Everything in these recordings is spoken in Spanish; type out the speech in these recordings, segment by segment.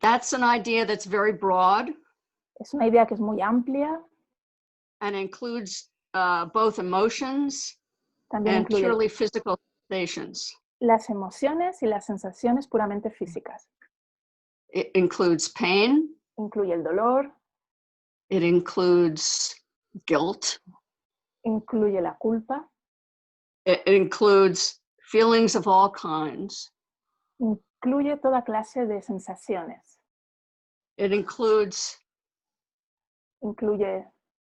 That's an idea that's very broad. Es una idea que es muy amplia. And includes both emotions También and incluye purely physical sensations. las emociones y las sensaciones puramente físicas. It includes pain. Incluye el dolor. It includes guilt. Incluye la culpa. It includes feelings of all kinds. Incluye toda clase de sensaciones. It includes Incluye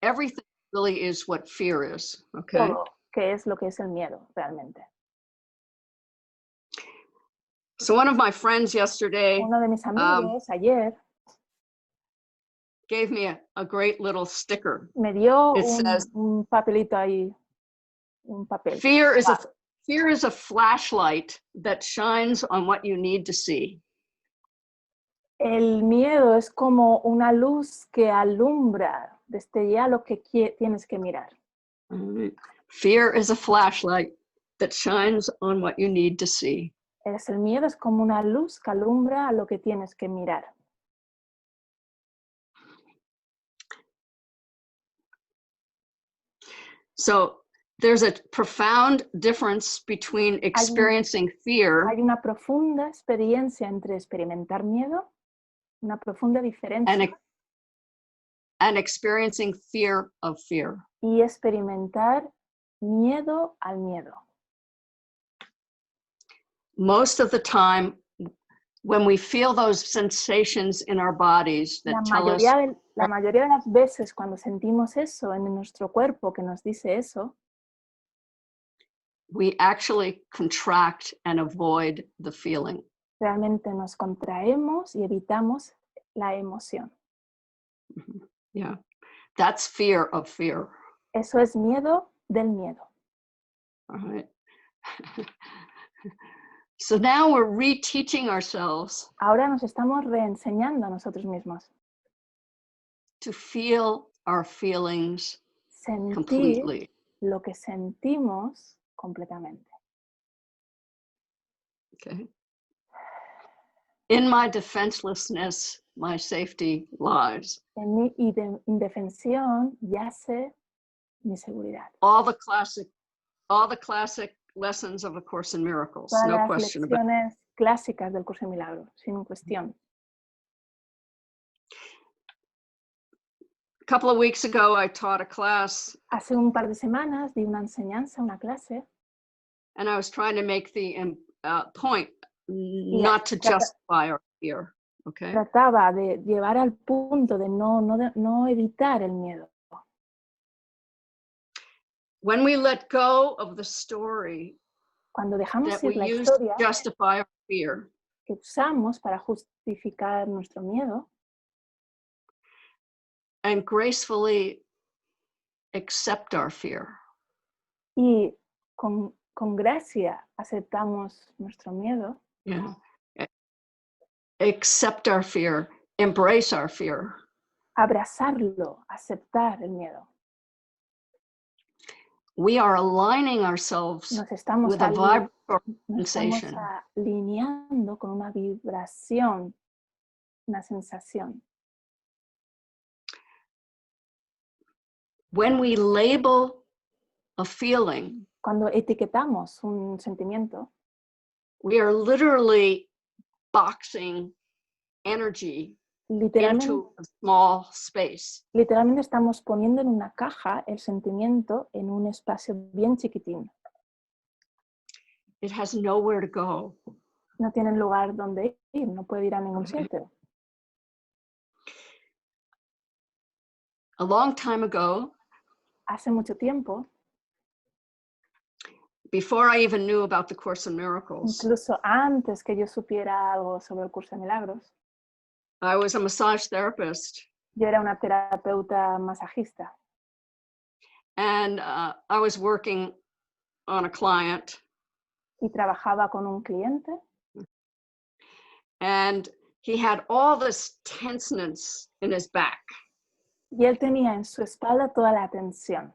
everything really is what fear is, okay? todo, que es lo que es el miedo realmente. So one of my friends yesterday Uno de mis amigos ayer gave me a great little sticker. me dio It says, un papelito ahí, un papel. fear is a flashlight that shines on what you need to see. El miedo es como una luz que alumbra, destellea lo que tienes que mirar. Fear is a flashlight that shines on what you need to see. El miedo es como una luz que alumbra lo que tienes que mirar. So there's a profound difference between experiencing fear. Hay una profunda experiencia entre experimentar miedo, una profunda diferencia. And experiencing fear of fear. Y experimentar miedo al miedo. Most of the time, when we feel those sensations in our bodies that tell us, la mayoría de las veces cuando sentimos eso en nuestro cuerpo que nos dice eso, we actually contract and avoid the feeling. Realmente nos contraemos y evitamos la emoción. Yeah, that's fear of fear. Eso es miedo del miedo. All right. So now we're reteaching ourselves. Ahora nos estamos reenseñando a nosotros mismos. To feel our feelings completely. Lo que sentimos completamente. Okay. In my defenselessness, my safety lies. En mi indefensión yace mi seguridad. All the classic lessons of A Course in Miracles, Todas no question about it. Lecciones clásicas del Curso de Milagros, sin cuestión. A couple of weeks ago, I taught a class. Hace un par de semanas di una enseñanza, una clase. And I was trying to make the point not to justify our fear. Okay. Trataba de llevar al punto de no evitar el miedo. When we let go of the story Cuando dejamos that ir we la use to historia justify our fear, que usamos para justificar nuestro miedo, and gracefully accept our fear. Y con gracia aceptamos nuestro miedo. Yeah. Accept our fear, embrace our fear. Abrazarlo, aceptar el miedo. We are aligning ourselves with a vibratory sensation. Nos estamos alineando con una vibración, una sensación. When we label a feeling, cuando etiquetamos un sentimiento, we are literally boxing energy into a small space. Literalmente estamos poniendo en una caja el sentimiento en un espacio bien chiquitín. It has nowhere to go. No tiene lugar donde ir, no puede ir a ningún sitio. A long time ago, hace mucho tiempo, before I even knew about the Course in Miracles, incluso antes que yo supiera algo sobre el Curso de Milagros, I was a massage therapist. Yo era una terapeuta masajista. And I was working on a client. Y trabajaba con un cliente. And he had all this tenseness in his back. Y él tenía en su espalda toda la tensión.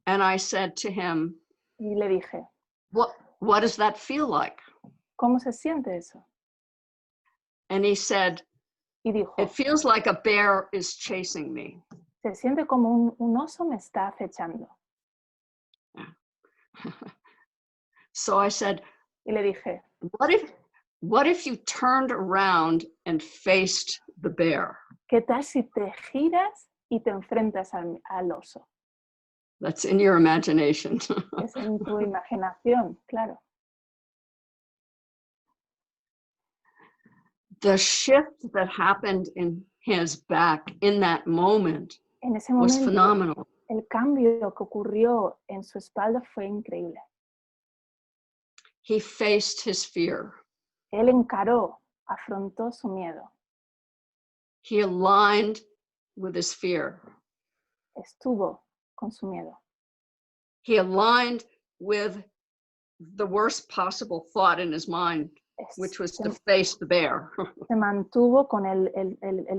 And I said to him, y le dije, what does that feel like? ¿Cómo se siente eso? And he said, y dijo, it feels like a bear is chasing me. se siente como un oso me está acechando. So I said, Y le dije, what if you turned around and faced the bear? ¿qué tal si te giras y te enfrentas al oso? That's in your imagination. Es en tu imaginación, claro. The shift that happened in his back in that moment En ese was momento, phenomenal. el cambio que ocurrió en su espalda fue increíble. He faced his fear. Él encaró, afrontó su miedo, He aligned with his fear. estuvo con su miedo. He aligned with the worst possible thought in his mind, which was to face the bear. Se mantuvo con el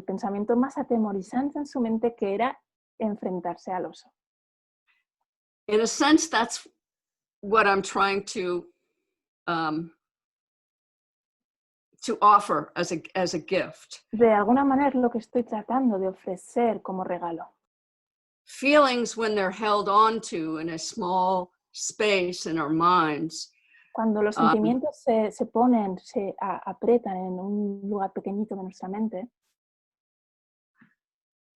pensamiento más atemorizante en su mente, que era enfrentarse al oso. In a sense, that's what I'm trying to offer as a gift. De alguna manera es lo que estoy tratando de ofrecer como regalo. Feelings, when they're held onto in a small space in our minds, cuando los sentimientos se ponen, se aprietan en un lugar pequeñito de nuestra mente,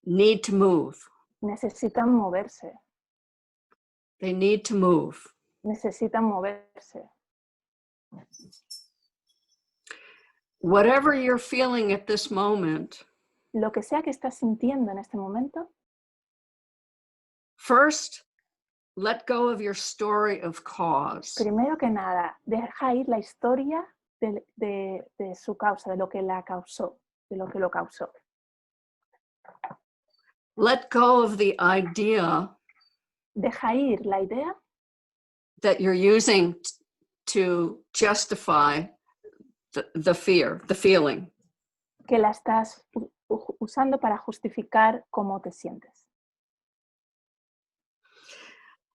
need to move. Necesitan moverse. They need to move. Necesitan moverse. Whatever you're feeling at this moment, lo que sea que estás sintiendo en este momento, first, let go of your story of cause. Primero que nada, deja ir la historia de su causa, de lo que la causó, de lo que lo causó. Let go of the idea. Deja ir la idea that you're using to justify the fear, the feeling. Que la estás usando para justificar cómo te sientes.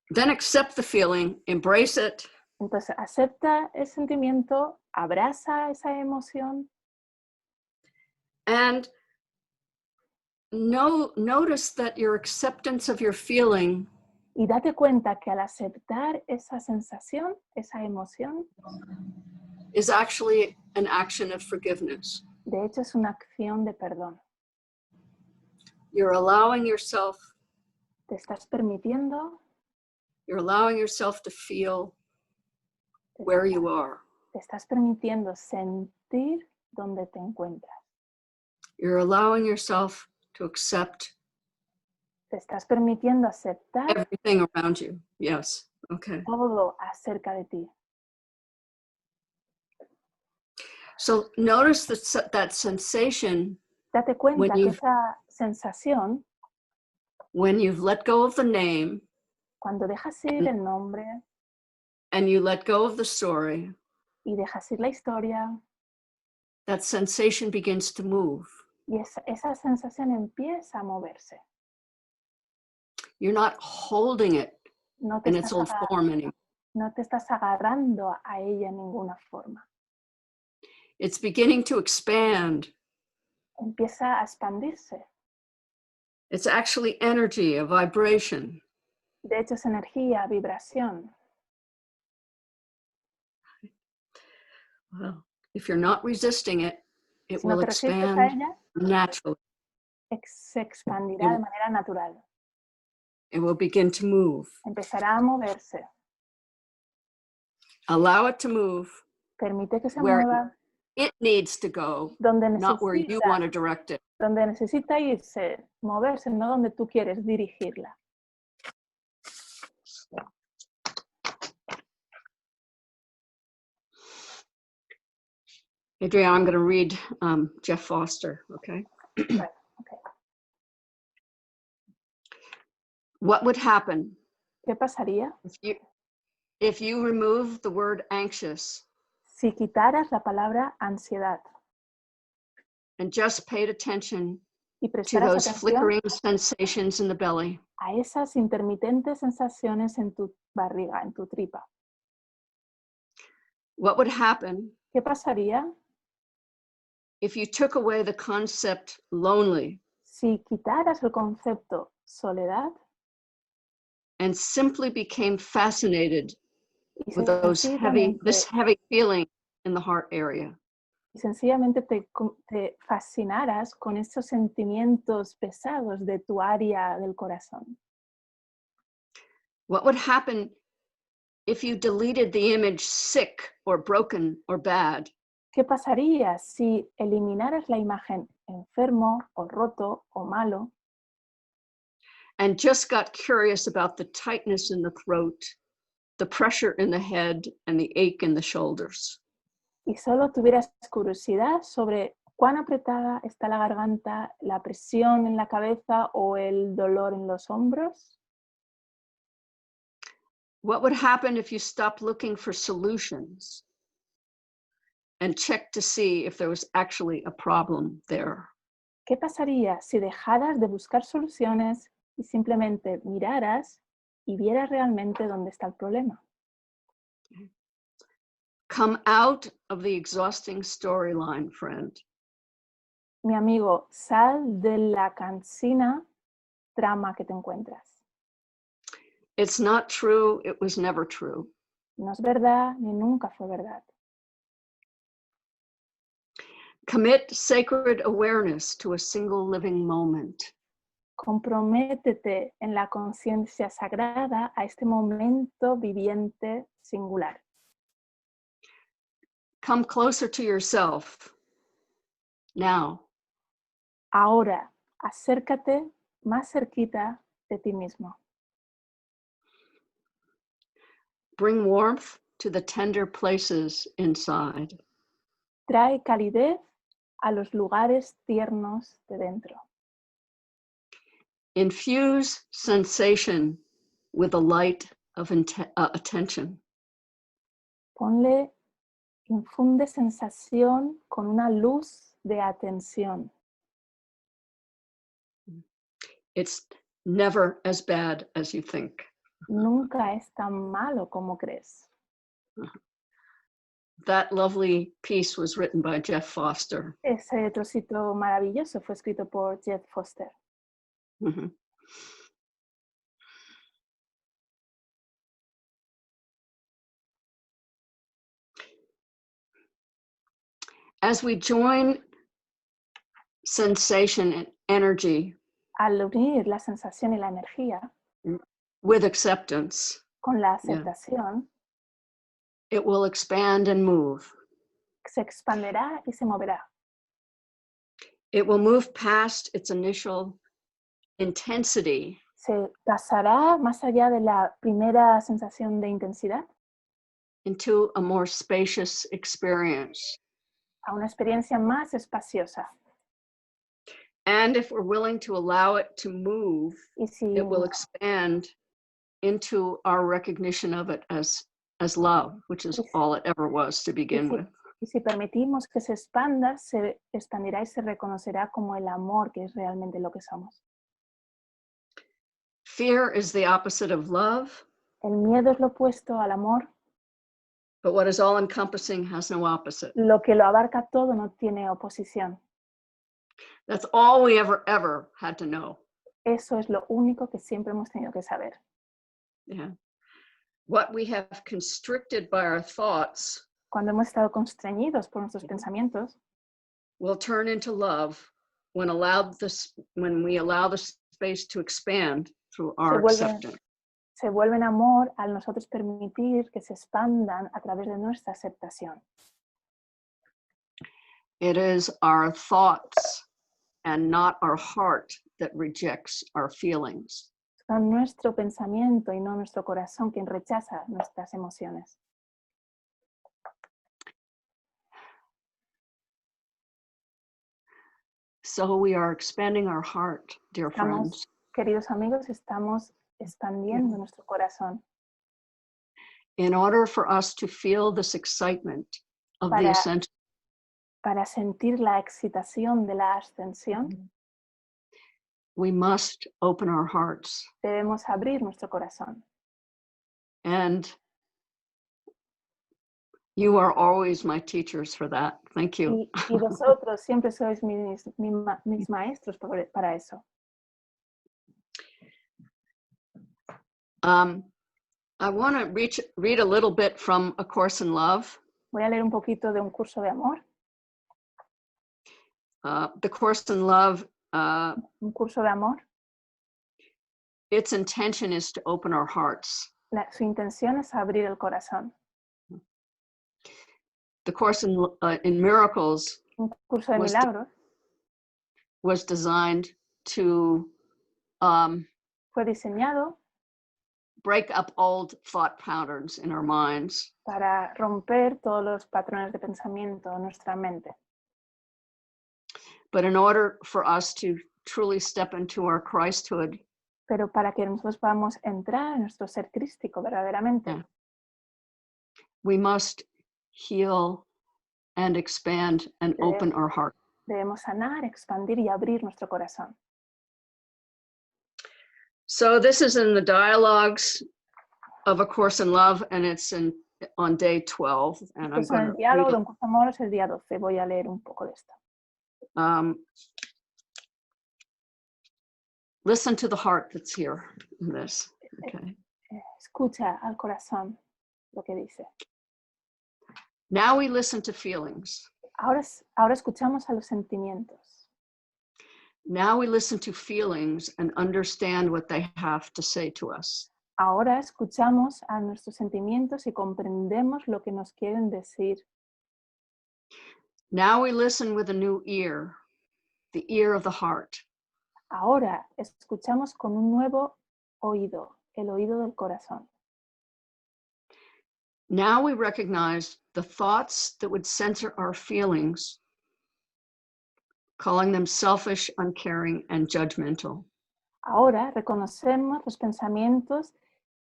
Then accept the feeling, embrace it. Entonces, acepta el sentimiento, abraza esa emoción. And notice that your acceptance of your feeling y date cuenta que al aceptar esa sensación, esa emoción, is actually an action of forgiveness. De hecho, es una acción de perdón. You're allowing yourself. Te estás permitiendo. You're allowing yourself to feel where you are. Te estás permitiendo sentir donde te encuentras. You're allowing yourself to accept. Te estás permitiendo aceptar everything around you. Yes. Okay. Todo acerca de ti. So notice that sensation. Date cuenta que esa sensación, when you've let go of the name, cuando dejas ir el nombre, and you let go of the story, y dejas ir la historia, that sensation begins to move. Y esa sensación empieza a moverse. You're not holding it in its old form anymore. No te estás agarrando a ella en ninguna forma. It's beginning to expand. Empieza a expandirse. It's actually energy, a vibration. De hecho, es energía, vibración. Well, if you're not resisting it, it will expand naturally. Se expandirá de manera natural. It will begin to move. Empezará a moverse. Allow it to move. Permite que se mueva. It needs to go, donde not where you want to direct it. Donde necesita irse, moverse, no donde tú quieres dirigirla. Adrienne, I'm going to read Jeff Foster, okay? Okay. What would happen ¿Qué pasaría if you remove the word anxious si quitaras la palabra ansiedad and just paid attention y to those flickering sensations in the belly? A esas intermitentes sensaciones en tu barriga, en tu tripa? What would happen ¿Qué pasaría if you took away the concept lonely Si quitaras el concepto soledad and simply became fascinated y with this sencillamente, heavy feeling in the heart area, te fascinaras con esos sentimientos pesados de tu área del corazón. what would happen if you deleted the image sick or broken or bad ¿Qué pasaría si eliminaras la imagen enfermo o roto o malo and just got curious about the tightness in the throat, the pressure in the head, and the ache in the shoulders? y solo tuvieras curiosidad sobre cuán apretada está la garganta, la presión en la cabeza o el dolor en los hombros? What would happen if you stopped looking for solutions and checked to see if there was actually a problem there? ¿Qué pasaría si dejaras de buscar soluciones y simplemente miraras y vieras realmente dónde está el problema? Come out of the exhausting storyline, friend. Mi amigo, sal de la cansina trama que te encuentras. It's not true. It was never true. No es verdad ni nunca fue verdad. Commit sacred awareness to a single living moment. Comprométete en la conciencia sagrada a este momento viviente singular. Come closer to yourself now. Ahora, acércate más cerquita de ti mismo. Bring warmth to the tender places inside. Trae calidez a los lugares tiernos de dentro. Infuse sensation with the light of attention. Infunde sensación con una luz de atención. It's never as bad as you think. Nunca es tan malo como crees. That lovely piece was written by Jeff Foster. Ese trocito maravilloso fue escrito por Jeff Foster. Mm-hmm. As we join sensation and energy Al unir la sensación y la energía with acceptance, con la aceptación, it will expand and move. se expanderá y se moverá. It will move past its initial intensity Se pasará más allá de la primera sensación de intensidad into a more spacious experience. a una experiencia más espaciosa. And if we're willing to allow it to move, Y si, it will expand into our recognition of it as love, which is all it ever was to begin with. Y si permitimos que se expanda, se expandirá y se reconocerá como el amor, que es realmente lo que somos. Fear is the opposite of love. El miedo es lo opuesto al amor. But what is all-encompassing has no opposite. Lo que lo abarca todo no tiene oposición. That's all we ever had to know. Eso es lo único que siempre hemos tenido que saber. Yeah. What we have constricted by our thoughts Cuando hemos estado constreñidos por nuestros pensamientos, will turn into love when we allow the space to expand through our acceptance. Se vuelven amor al nosotros permitir que se expandan a través de nuestra aceptación. It is our thoughts and not our heart that rejects our feelings. Son nuestro pensamiento y no nuestro corazón quien rechaza nuestras emociones. So we are expanding our heart, dear friends. Queridos amigos, estamos expandiendo nuestro corazón. In order for us to feel this excitement of the ascension, para sentir la excitación de la ascensión, we must open our hearts. Debemos abrir nuestro corazón. And You are always my teachers for that. Thank you. Y vosotros siempre sois mis maestros para eso. I want to read a little bit from A Course in Love. Voy a leer un poquito de Un Curso de Amor. The Course in Love, Un Curso de Amor. its intention is to open our hearts. Su intención es abrir el corazón. The Course in Miracles Un Curso de Milagros was designed to fue diseñado break up old thought patterns in our minds. Para romper todos los patrones de pensamiento en nuestra mente. But in order for us to truly step into our Christhood, pero para que nosotros podamos entrar en nuestro ser crístico verdaderamente, we must heal and expand and open our heart. Debemos sanar, expandir y abrir nuestro corazón. So this is in the dialogues of A Course in Love, and it's on day 12. And I'm going el diálogo de Un Curso de Amor es el día 12. Voy a leer un poco de esto. Listen to the heart that's here in this. Okay. Escucha al corazón lo que dice. Now we listen to feelings. Ahora escuchamos a los sentimientos. Now we listen to feelings and understand what they have to say to us. Ahora escuchamos a nuestros sentimientos y comprendemos lo que nos quieren decir. Now we listen with a new ear, the ear of the heart. Ahora escuchamos con un nuevo oído, el oído del corazón. Now we recognize the thoughts that would censor our feelings, calling them selfish, uncaring, and judgmental. Ahora reconocemos los pensamientos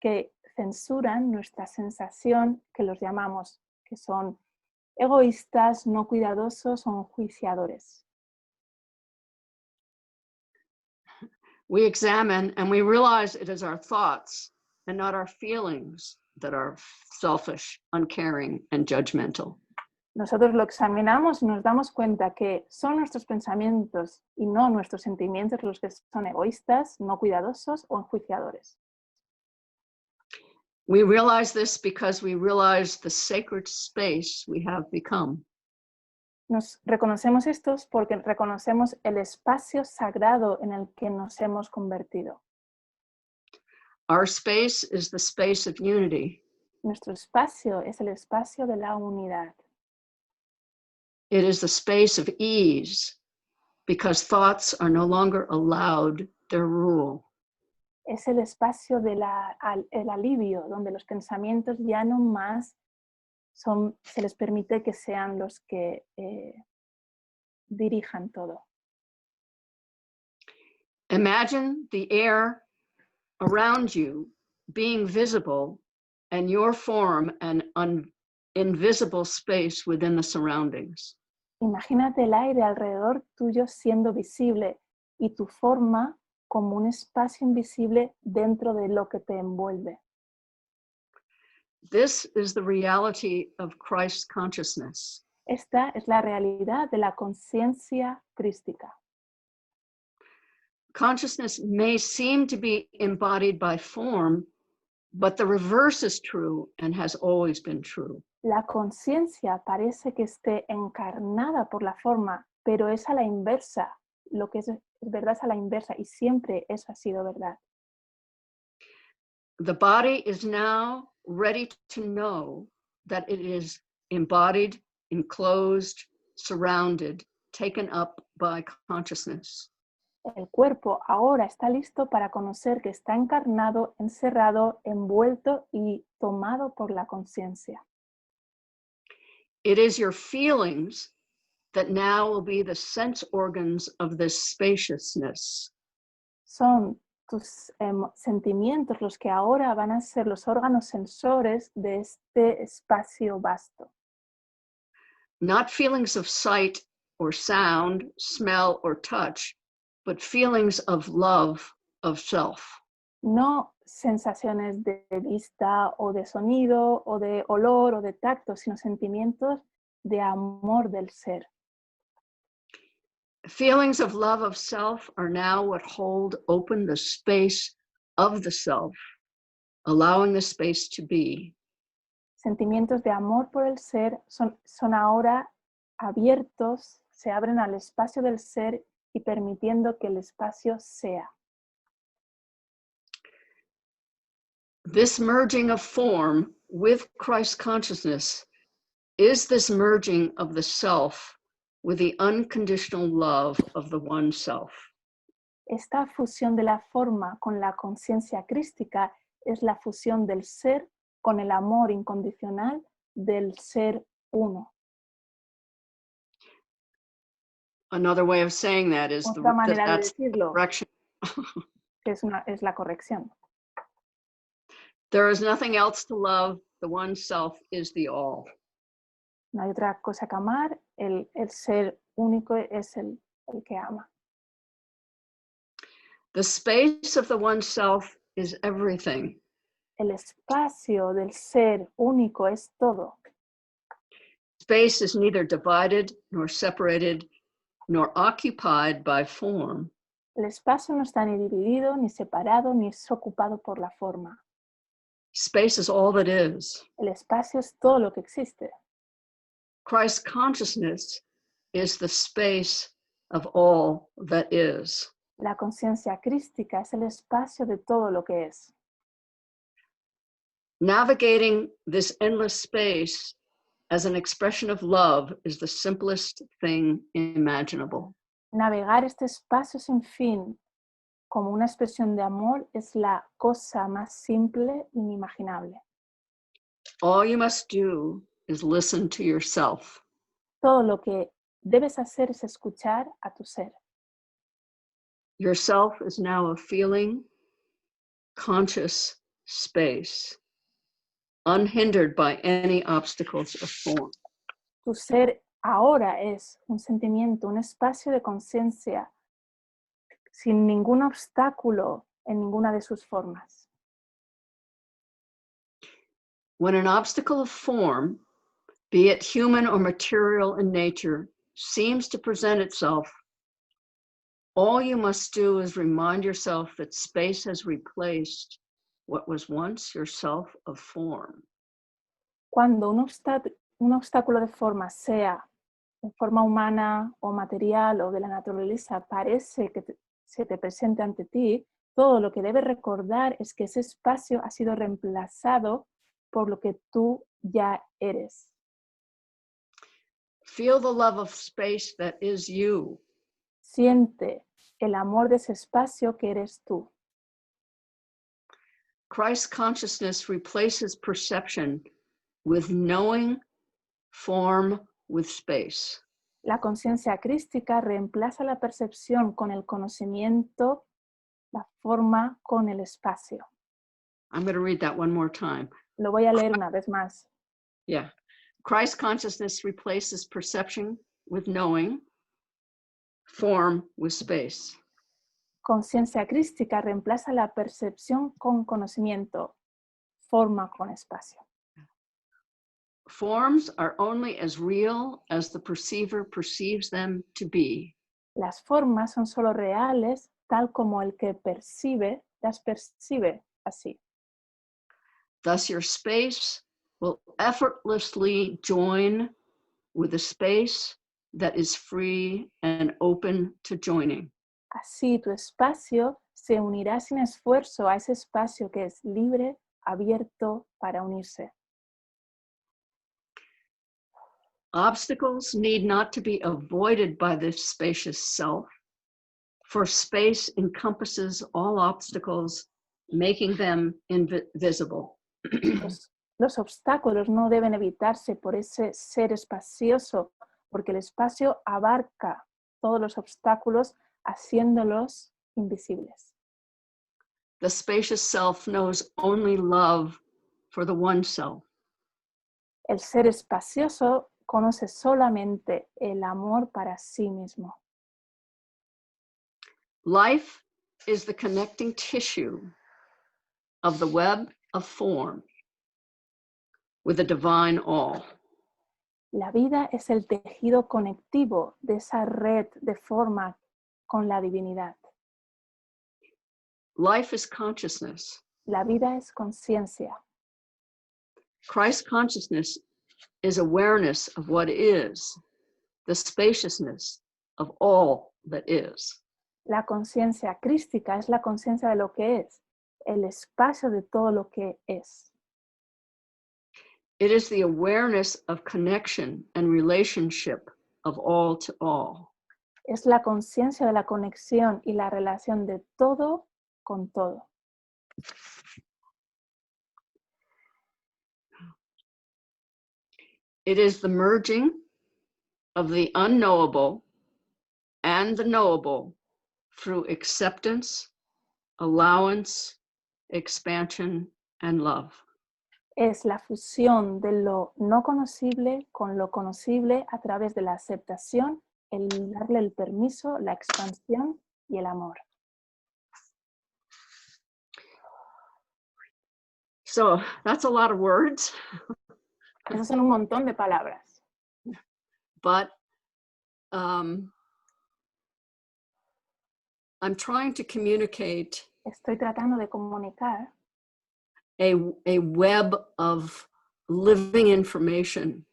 que censuran nuestra sensación, que los llamamos, que son egoístas, no cuidadosos o enjuiciadores. We examine and we realize it is our thoughts and not our feelings that are selfish, uncaring, and judgmental. Nosotros lo examinamos y nos damos cuenta que son nuestros pensamientos y no nuestros sentimientos los que son egoístas, no cuidadosos o enjuiciadores. We realize this because we realize the sacred space we have become. Nos reconocemos estos porque reconocemos el espacio sagrado en el que nos hemos convertido. Our space is the space of unity. Nuestro espacio es el espacio de la unidad. It is the space of ease because thoughts are no longer allowed their rule. Es el espacio del alivio, donde los pensamientos ya no más se les permite que sean los que dirijan todo. Imagine the air around you being visible and your form an invisible space within the surroundings. Imagínate el aire alrededor tuyo siendo visible y tu forma como un espacio invisible dentro de lo que te envuelve. This is the reality of Christ's consciousness. Esta es la realidad de la conciencia crística. Consciousness may seem to be embodied by form, but the reverse is true and has always been true. La conciencia parece que esté encarnada por la forma, pero es a la inversa. Lo que es verdad es a la inversa y siempre eso ha sido verdad. The body is now ready to know that it is embodied, enclosed, surrounded, taken up by consciousness. El cuerpo ahora está listo para conocer que está encarnado, encerrado, envuelto y tomado por la conciencia. It is your feelings that now will be the sense organs of this spaciousness. Son tus sentimientos los que ahora van a ser los órganos sensores de este espacio vasto. Not feelings of sight or sound, smell or touch, but feelings of love of self. No sensaciones de vista o de sonido o de olor o de tacto, sino sentimientos de amor del ser. Feelings of love of self are now what hold open the space of the self, allowing the space to be. Sentimientos de amor por el ser son ahora abiertos, se abren al espacio del ser y permitiendo que el espacio sea. This merging of form with Christ consciousness is this merging of the self with the unconditional love of the one self. Esta fusión de la forma con la conciencia crística es la fusión del ser con el amor incondicional del ser uno. Another way of saying that is Otra manera de that's decirlo correction. es la corrección. There is nothing else to love. The one self is the all. No hay otra cosa que amar, el ser único es el que ama. The space of the one self is everything. El espacio del ser único es todo. Space is neither divided nor separated nor occupied by form. El espacio no está ni dividido, ni separado, ni es ocupado por la forma. Space is all that is. El espacio es todo lo que existe. Christ consciousness is the space of all that is. La conciencia crística es el espacio de todo lo que es. Navigating this endless space as an expression of love is the simplest thing imaginable. Navegar este espacio sin fin como una expresión de amor es la cosa más simple e inimaginable. All you must do is listen to yourself. Todo lo que debes hacer es escuchar a tu ser. Yourself is now a feeling, conscious space, unhindered by any obstacles of form. Tu ser ahora es un sentimiento, un espacio de conciencia sin ningún obstáculo en ninguna de sus formas. When an obstacle of form, be it human or material in nature, seems to present itself, all you must do is remind yourself that space has replaced what was once yourself of form. Cuando un obstáculo de forma, sea de forma humana o material o de la naturaleza, parece que se te presente ante ti, todo lo que debes recordar es que ese espacio ha sido reemplazado por lo que tú ya eres. Feel the love of space that is you. Siente el amor de ese espacio que eres tú. Christ consciousness replaces perception with knowing, form with space. La conciencia crística reemplaza la percepción con el conocimiento, la forma con el espacio. I'm going to read that one more time. Lo voy a leer una vez más. Yeah. Christ consciousness replaces perception with knowing, form with space. Conciencia crística reemplaza la percepción con conocimiento, forma con espacio. Forms are only as real as the perceiver perceives them to be. Las formas son solo reales tal como el que las percibe así. Thus your space will effortlessly join with a space that is free and open to joining. Así tu espacio se unirá sin esfuerzo a ese espacio que es libre, abierto para unirse. Obstacles need not to be avoided by this spacious self, for space encompasses all obstacles, making them invisible. Los obstáculos no deben evitarse por ese ser espacioso, porque el espacio abarca todos los obstáculos, haciéndolos invisibles. The spacious self knows only love for the one self. El ser espacioso conoce solamente el amor para sí mismo. Life is the connecting tissue of the web of form with a divine all. La vida es el tejido conectivo de esa red de forma con la divinidad. Life is consciousness. La vida es conciencia. Christ consciousness is awareness of what is, the spaciousness of all that is. La conciencia crística es la conciencia de lo que es, el espacio de todo lo que es. It is the awareness of connection and relationship of all to all. Es la conciencia de la conexión y la relación de todo con todo. It is the merging of the unknowable and the knowable through acceptance, allowance, expansion, and love. Es la fusión de lo no conocible con lo conocible a través de la aceptación, el darle el permiso, la expansión y el amor. So that's a lot of words, Esos son un montón de palabras, but I'm trying to communicate estoy tratando de comunicar a web of living information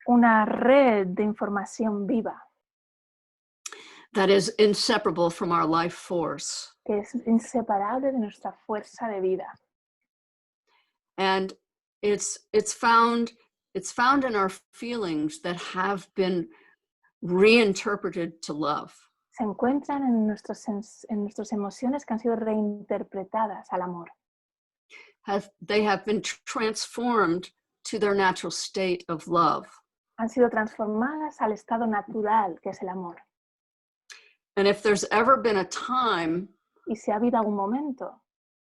una red de información viva that is inseparable from our life force. que es inseparable de nuestra fuerza de vida. And it's found in our feelings that have been reinterpreted to love. Se encuentran en nuestras emociones que han sido reinterpretadas al amor. They have been transformed to their natural state of love. Han sido transformadas al estado natural que es el amor. And if there's ever been a time Y si ha habido algún momento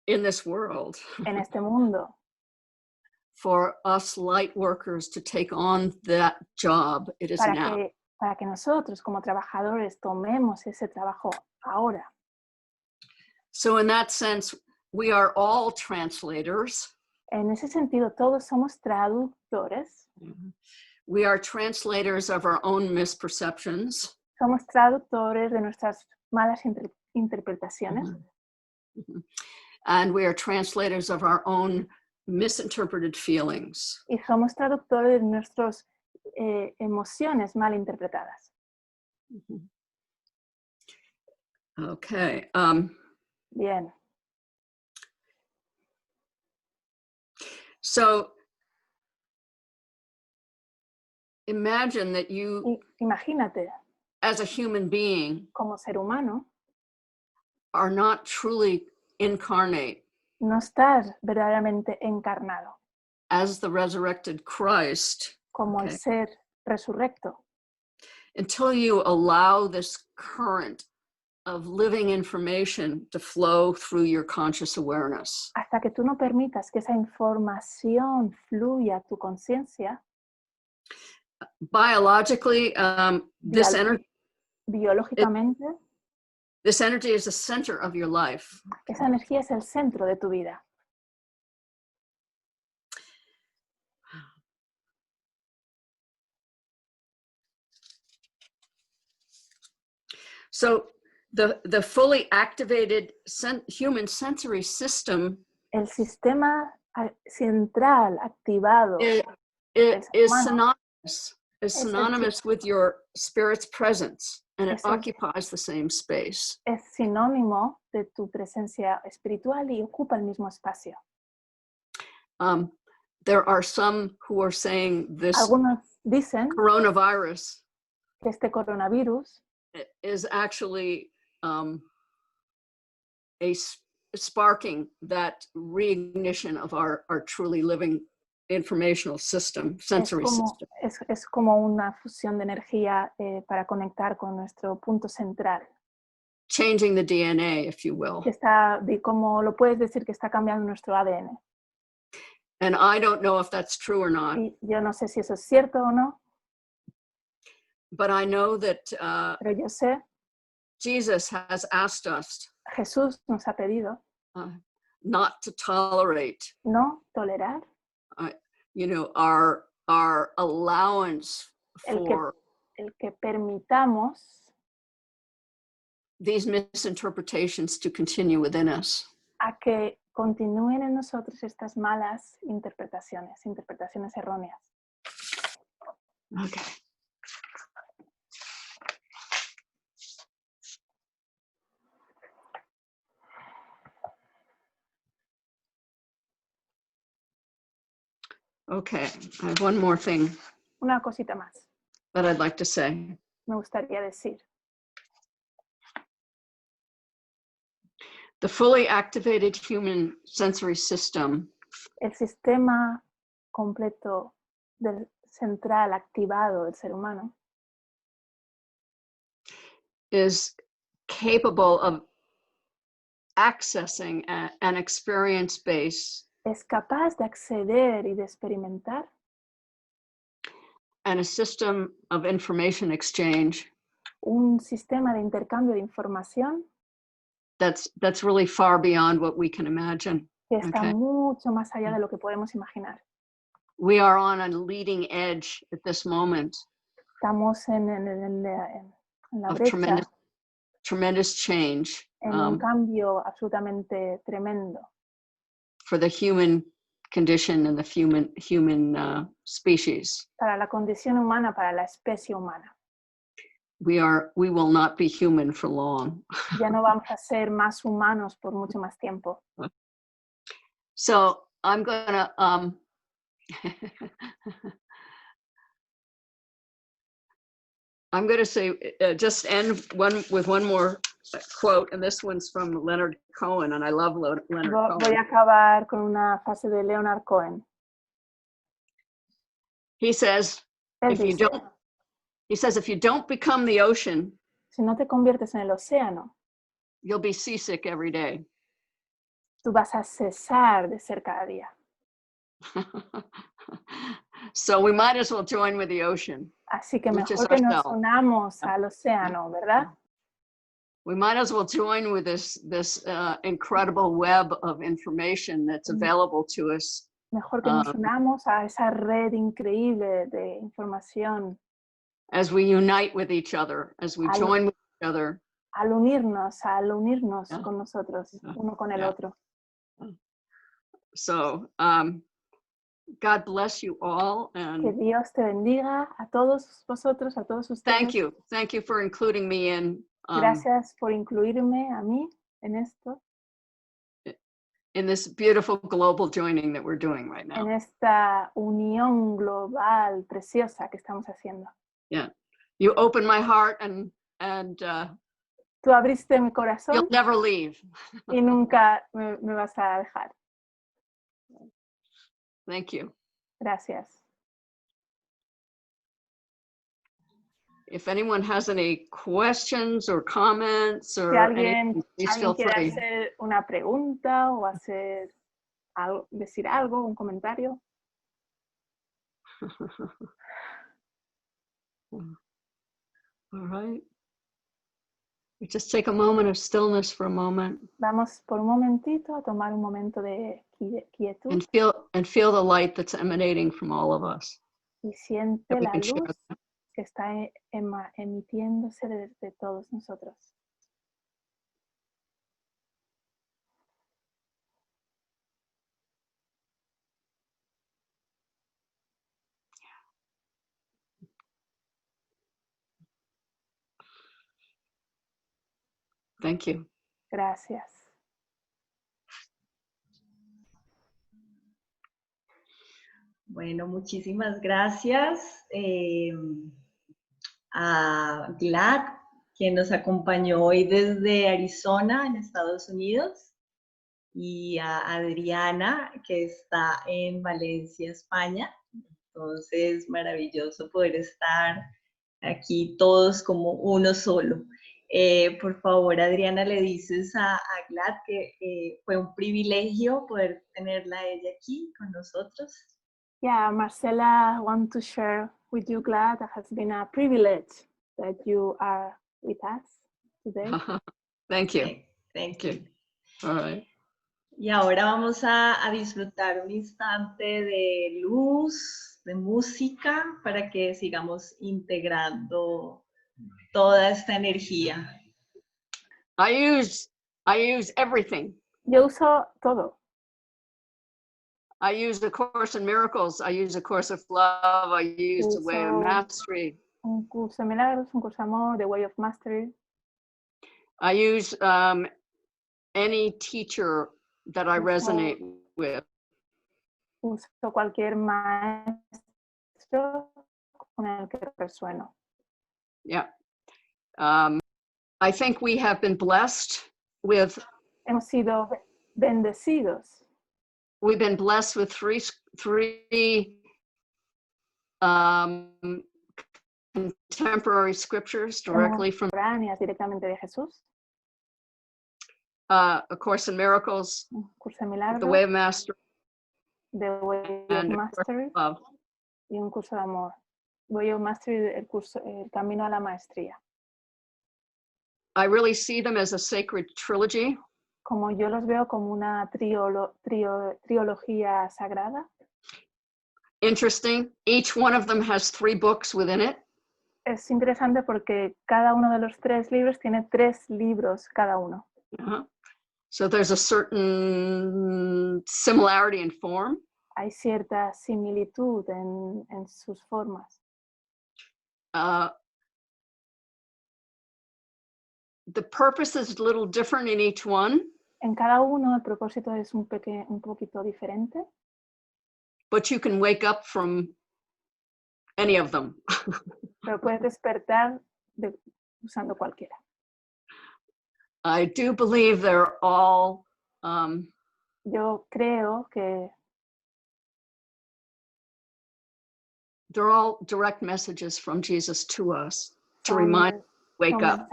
in this world en este mundo for us light workers to take on that job, it is now. para que nosotros como trabajadores tomemos ese trabajo ahora. So in that sense, we are all translators. En ese sentido, todos somos traductores. We are translators of our own misperceptions. Somos traductores de nuestras malas interpretaciones. And we are translators of our own misinterpreted feelings. Y somos traductores de nuestras emociones mal interpretadas. Okay. Bien. So imagine that you, Imagínate, as a human being, como ser humano, are not truly incarnate no estás verdaderamente encarnado as the resurrected Christ, como el ser resurrecto, until you allow this current of living information to flow through your conscious awareness. hasta que tú no permitas que esa información fluya a tu conciencia. Biologically, this Biológicamente, energy is the center of your life. esa energía es el centro de tu vida. So the fully activated human sensory system El sistema central activado is synonymous with your spirit's presence, and it occupies the same space. Es sinónimo de tu presencia espiritual y ocupa el mismo espacio. There are some who are saying this Algunos dicen coronavirus que este coronavirus is actually a sparking that reignition of our truly living informational system, sensory system. Es como una fusión de energía para conectar con nuestro punto central. Changing the DNA, if you will. Como lo puedes decir, que está cambiando nuestro ADN. And I don't know if that's true or not. Y yo no sé si eso es cierto o no. But I know that pero yo sé, Jesus has asked us Jesús nos ha pedido not to tolerate, no tolerar our allowance for el que permitamos these misinterpretations to continue within us. a que continúen en nosotros estas malas interpretaciones erróneas. Okay. Okay, I have one more thing Una cosita más, that I'd like to say. me gustaría decir. The fully activated human sensory system El sistema completo del central activado del ser humano is capable of accessing an experience base es capaz de acceder y de experimentar and a system of information exchange un sistema de intercambio de información that's really far beyond what we can imagine. que está Okay. mucho más allá de lo que podemos imaginar. We are on a leading edge at this moment Estamos en la of brecha, tremendous change en un cambio absolutamente tremendo for the human condition and the human species. para la condición humana, para la especie humana. We will not be human for long. Ya no vamos a ser más humanos por mucho más tiempo. So I'm gonna I'm gonna say just end with one more quote, and this one's from Leonard Cohen, and I love Leonard Cohen. Voy a acabar con una frase de Leonard Cohen. He says, Él if you don't become the ocean, si no te conviertes en el océano, you'll be seasick every day. tú vas a cesar de ser cada día. So we might as well join with the ocean. Así que Which is mejor que nos ourselves. unamos al océano, ¿verdad? We might as well join with this incredible web of information that's available to us. Mejor que nos unamos a esa red increíble de información. As we unite with each other, as we join with each other. Al unirnos con nosotros, uno con el otro. So, God bless you all. And que Dios te bendiga a todos vosotros, a todos ustedes. Thank you for including me in. Gracias por incluirme a mí en esto. In this beautiful global joining that we're doing right now. En esta unión global preciosa que estamos haciendo. Yeah, you opened my heart and Tú abriste mi corazón. You'll never leave. Y nunca me vas a dejar. Thank you. Gracias. If anyone has any questions or comments or si alguien anything, please feel quiere free. hacer una pregunta o hacer algo, decir algo, un comentario. All right. We just take a moment of stillness for a moment. Vamos por un momentito a tomar un momento de quietud. And feel the light that's emanating from all of us. Y siente la luz que está emitiéndose desde todos nosotros. Thank you. Gracias. Bueno, muchísimas gracias a Glad, quien nos acompañó hoy desde Arizona, en Estados Unidos, y a Adriana, que está en Valencia, España. Entonces, maravilloso poder estar aquí todos como uno solo. Por favor, Adriana, le dices a Glad que fue un privilegio poder tenerla a ella aquí con nosotros. Yeah, Marcela, I want to share with you, Glad, it has been a privilege that you are with us today. Thank you. Thank you. All right. Y ahora vamos a disfrutar un instante de luz, de música, para que sigamos integrando toda esta energía. I use everything. Yo uso todo. I use A Course in Miracles. I use A Course of Love. I use The Way of Uso Mastery. Un Curso de Milagros, Un Curso de Amor, The Way of Mastery. I use any teacher that I resonate with. Uso cualquier maestro con el que resueno. Yeah. I think we have been blessed with, Hemos sido bendecidos. we've been blessed with three contemporary scriptures directly from directamente de Jesús. A Course in Miracles, Un Curso de Milagros, The Way of Mastery, The Way of and A Course Mastery of Love. y Un Curso de Amor. Way of Mastery, el camino a la maestría. I really see them as a sacred trilogy. Como yo los veo como una trilogía sagrada. Interesting. Each one of them has 3 books within it. Es interesante porque cada uno de los 3 libros tiene 3 libros cada uno. Uh-huh. So there's a certain similarity in form. Hay cierta similitud en sus formas. The purpose is a little different in each one. En cada uno el propósito es un poquito diferente. But you can wake up from any of them. Pero puedes despertar usando cualquiera. I do believe they're all Yo creo que they're all direct messages from Jesus to us to remind us to wake up.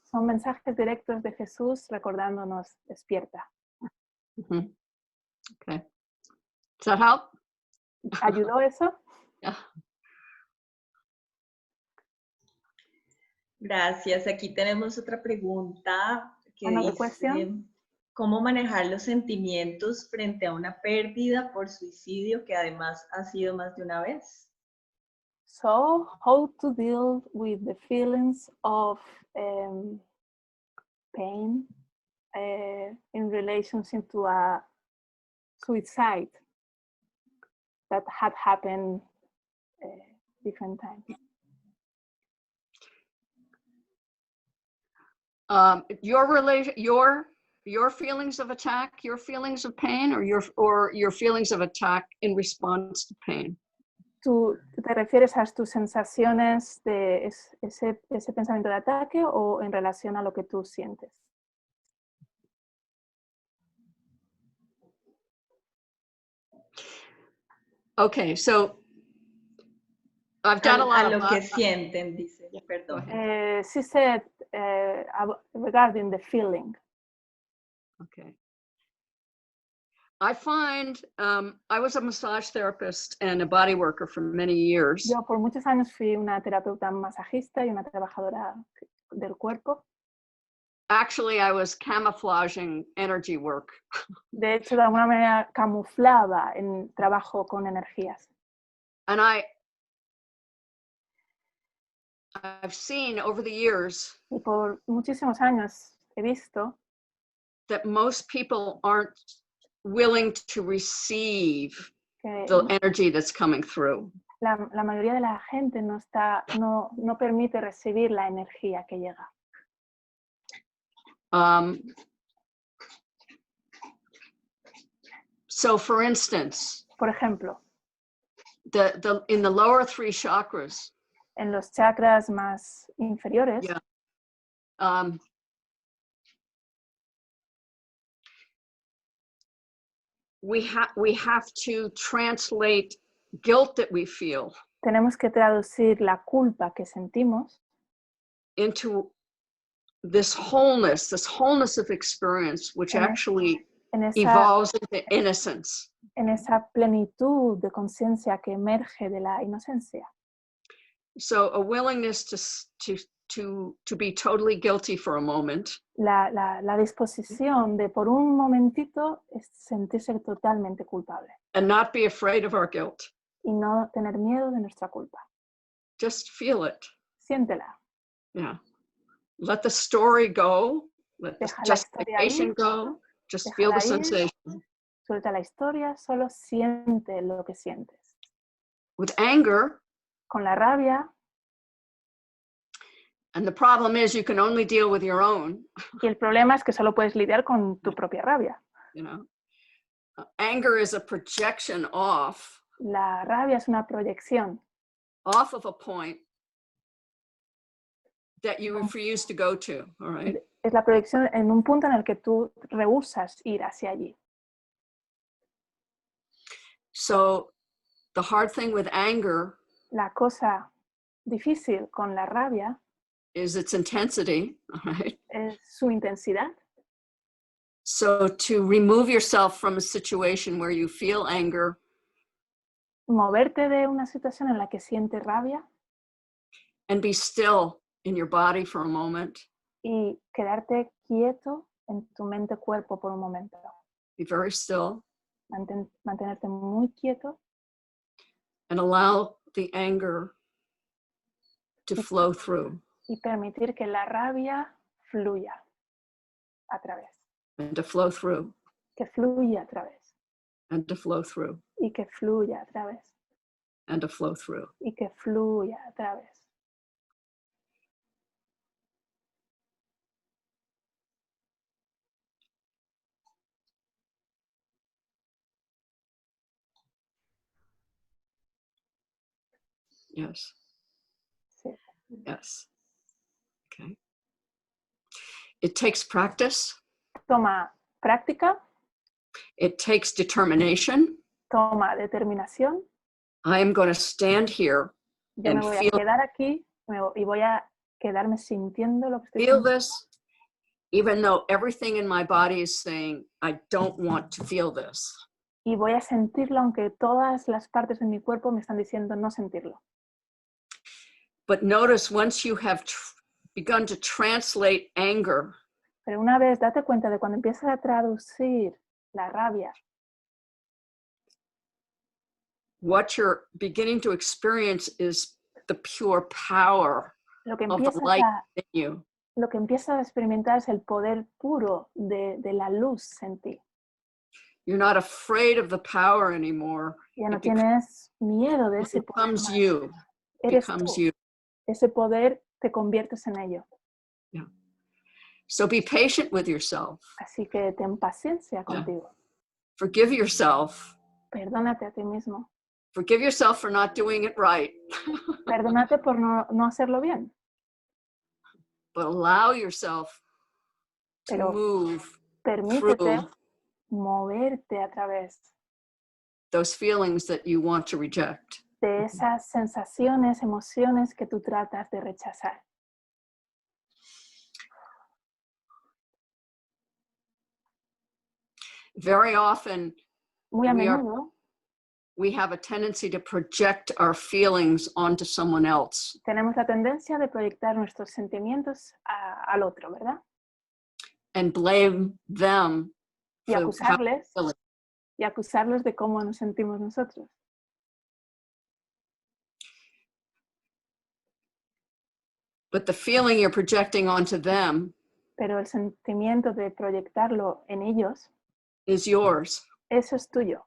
Son mensajes directos de Jesús recordándonos, despierta. Mm-hmm. Okay. Does that help? ¿Ayudó eso? Yeah. Gracias. Aquí tenemos otra pregunta que dice, ¿cómo manejar los sentimientos frente a una pérdida por suicidio que además ha sido más de una vez? So, how to deal with the feelings of pain in relationship to a suicide that had happened different times. Your feelings of attack, your feelings of pain, or your feelings of attack in response to pain. ¿Tú te refieres a tus sensaciones de ese pensamiento de ataque o en relación a lo que tú sientes? Okay, so I've done a lot of lo que sienten, dice. Perdón. She said regarding the feeling. Okay. I find I was a massage therapist and a body worker for many years. Yo por muchos años fui una terapeuta masajista y una trabajadora del cuerpo. Actually, I was camouflaging energy work. De hecho, de alguna manera camuflaba en trabajo con energías. And I've seen over the years y por muchísimos años he visto that most people aren't willing to receive the energy that's coming through. La mayoría de la gente no permite recibir la energía que llega. So for instance, por ejemplo, in the lower 3 chakras, en los chakras más inferiores, yeah, we have to translate guilt that we feel. Tenemos que traducir la culpa que sentimos into this wholeness of experience, which actually evolves into innocence. En esa plenitud de conciencia que emerge de la inocencia. So a willingness to be totally guilty for a moment, La disposición de por un momentito es sentirse totalmente culpable and not be afraid of our guilt. y no tener miedo de nuestra culpa. Just feel it. Siéntela. Yeah. Let the story go. Let the Deja la historia justification ir. go. Just feel the Déjala ir. sensation. Suelta la historia, solo siente lo que sientes. With anger, Con la rabia, and the problem is you can only deal with your own, y el problema es que solo puedes lidiar con tu propia rabia. you know. Anger is a projection off La rabia es una proyección of a point that you refuse to go to, all right? es la proyección en un punto en el que tú rehusas ir hacia allí. So the hard thing with anger La cosa difícil con la rabia is its intensity, all right? es su intensidad. So to remove yourself from a situation where you feel anger Moverte de una situación en la que sientes rabia and be still in your body for a moment, y quedarte quieto en tu mente-cuerpo por un momento. be very still, Mantenerte muy quieto and allow the anger to flow through y permitir que la rabia fluya a través. and to flow through Que fluya a través. and to flow through Y que fluya a través. and to flow through. Y que fluya a través. Yes. Sí. Yes. Okay. It takes practice. Toma práctica, It takes determination. toma determinación. I am going to stand here Yo me and voy a quedar aquí y voy a quedarme sintiendo lo que estoy feel sintiendo. this, even though everything in my body is saying, I don't want to feel this. Y voy a sentirlo aunque todas las partes de mi cuerpo me están diciendo no sentirlo. But notice once you have begun to translate anger, Pero una vez date cuenta de cuando empiezas a traducir la rabia, what you're beginning to experience is the pure power lo que of the empiezas light a, in you. lo que empiezas a experimentar es el poder puro de la luz en ti. You're not afraid of the power anymore. Ya no It tienes miedo de ese It poder becomes más. you. Eres Becomes tú. you. Ese poder te conviertes en ello. Yeah. So be patient with yourself. Así que ten paciencia contigo. Forgive yourself. Perdónate a ti mismo. Forgive yourself for not doing it right. Perdónate por no hacerlo bien. But allow yourself to Pero move permítete through moverte a través those feelings that you want to reject. de esas sensaciones, emociones que tú tratas de rechazar. Very often, Muy a menudo we have a tendency to project our feelings onto someone else. tenemos la tendencia de proyectar nuestros sentimientos al otro, ¿verdad? And blame them Y for how acusarles, they're feeling. y acusarlos de cómo nos sentimos nosotros. But the feeling you're projecting onto them Pero el sentimiento de proyectarlo en ellos, is yours. eso es tuyo.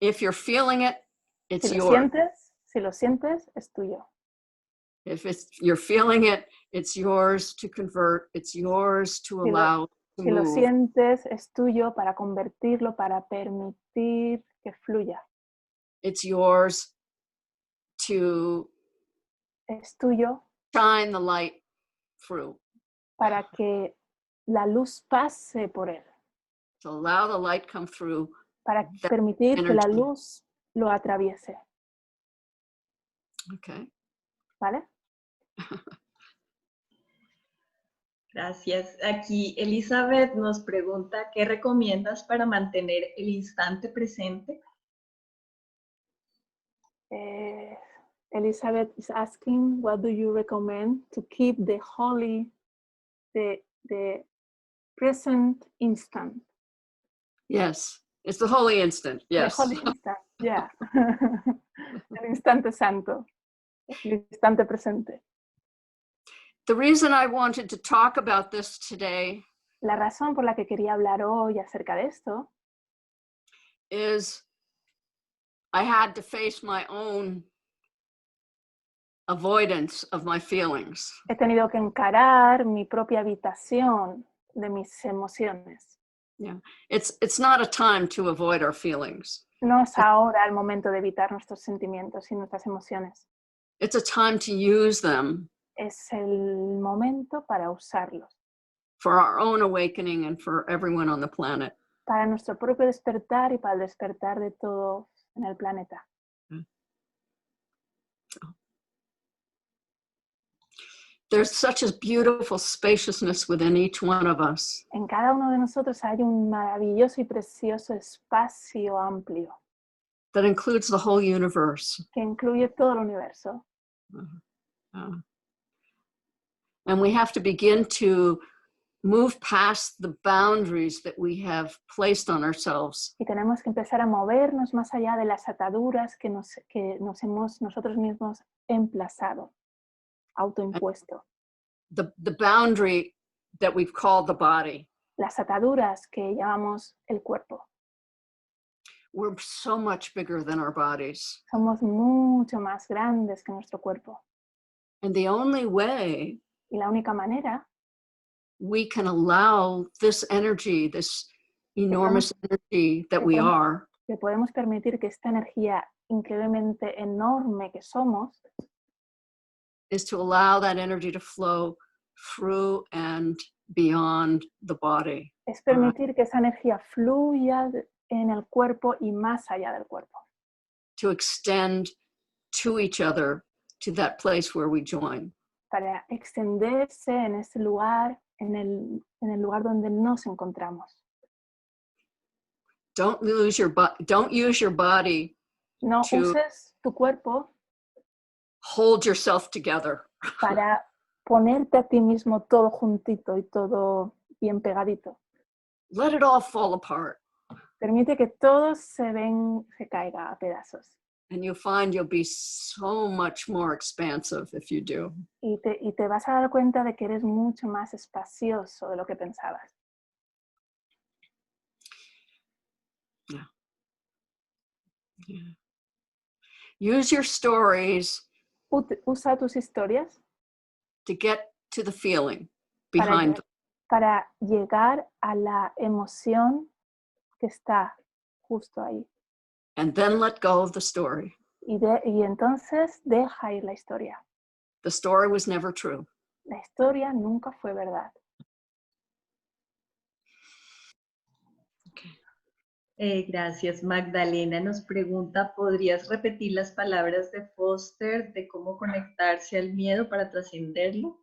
If you're feeling it, it's Si lo yours. sientes, es tuyo. If you're feeling it, it's yours to convert. It's yours to allow to Si lo move. sientes, es tuyo para convertirlo, para permitir que fluya. It's yours to Es tuyo shine the light through. para que la luz pase por él. To allow the light come through. Para That permitir que la energy. luz lo atraviese. Okay. ¿Vale? Gracias. Aquí Elizabeth nos pregunta, ¿qué recomiendas para mantener el instante presente? Elizabeth is asking, what do you recommend to keep the present instant? Yes, it's the holy instant. Yes. The holy instant, yeah. El instante santo, el instante presente. The reason I wanted to talk about this today La razón por la que quería hablar hoy acerca de esto is I had to face my own avoidance of my feelings. he tenido que encarar mi propia habitación de mis emociones. Yeah, it's not a time to avoid our feelings. No es ahora el momento de evitar nuestros sentimientos y nuestras emociones. It's a time to use them Es el momento para usarlos, for our own awakening and for everyone on the planet. para nuestro propio despertar y para el despertar de todos en el planeta. There's such a beautiful spaciousness within each one of us. En cada uno de nosotros hay un maravilloso y precioso espacio amplio That includes the whole universe. que incluye todo el universo. And we have to begin to move past the boundaries that we have placed on ourselves. Y tenemos que empezar a movernos más allá de las ataduras que nos hemos nosotros mismos emplazado, autoimpuesto. The boundary that we've called the body. Las ataduras que llamamos el cuerpo. We're so much bigger than our bodies. Somos mucho más grandes que nuestro cuerpo. And the only way Y la única manera we can allow this energy, this enormous energy that we are, que podemos permitir que esta energía increíblemente enorme que somos is to allow that energy to flow through and beyond the body. es permitir que esa energía fluya en el cuerpo y más allá del cuerpo. To extend to each other, to that place where we join. Para extenderse en ese lugar, en el lugar donde nos encontramos. Don't use your body No to uses tu cuerpo hold yourself together. para ponerte a ti mismo todo juntito y todo bien pegadito. Let it all fall apart. Permite que todo se caiga a pedazos. And you'll find you'll be so much more expansive if you do. Y te vas a dar cuenta de que eres mucho más espacioso de lo que pensabas. Yeah. Yeah. Use your stories Usa tus historias to get to the feeling behind them. para llegar a la emoción que está justo ahí. And then let go of the story. Y entonces deja ir la historia. The story was never true. La historia nunca fue verdad. Gracias. Magdalena nos pregunta, ¿podrías repetir las palabras de Foster de cómo conectarse al miedo para trascenderlo?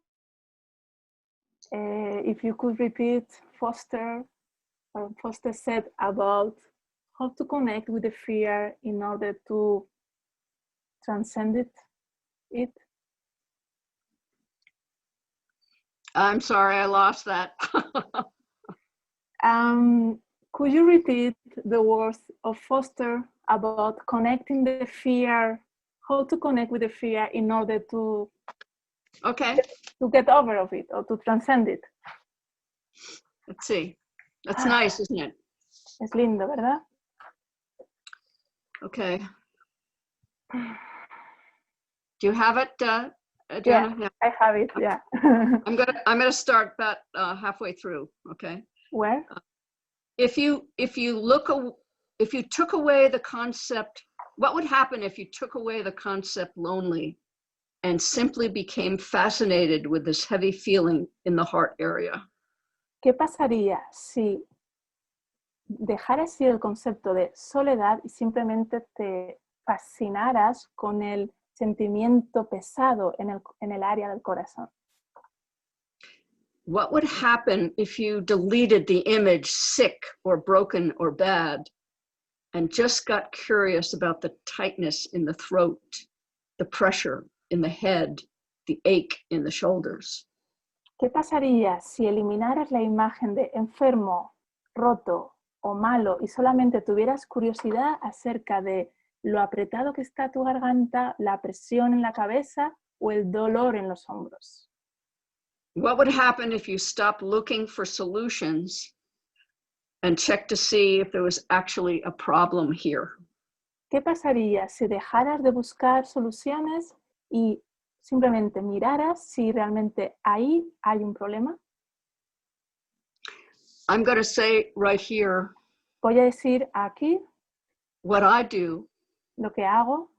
If you could repeat Foster said about how to connect with the fear in order to transcend it. I'm sorry, I lost that. Could you repeat the words of Foster about connecting the fear, how to connect with the fear in order to get over of it or to transcend it? Let's see. That's nice, isn't it? Es lindo, ¿verdad? Okay. Do you have it, Adriana? Yeah, I have it. Yeah. I'm gonna start about halfway through. Okay. Where? If you took away the concept, what would happen if you took away the concept lonely and simply became fascinated with this heavy feeling in the heart area? ¿Qué pasaría si dejaras ir el concepto de soledad y simplemente te fascinaras con el sentimiento pesado en el área del corazón? What would happen if you deleted the image sick or broken or bad and just got curious about the tightness in the throat the pressure in the head, the ache in the shoulders. ¿Qué pasaría si eliminaras la imagen de enfermo, roto o malo y solamente tuvieras curiosidad acerca de lo apretado que está tu garganta, la presión en la cabeza o el dolor en los hombros? What would happen if you stopped looking for solutions and checked to see if there was actually a problem here? ¿Qué pasaría si dejaras de buscar soluciones y simplemente miraras si realmente ahí hay un problema? I'm going to say right here Voy a decir aquí what I do lo que hago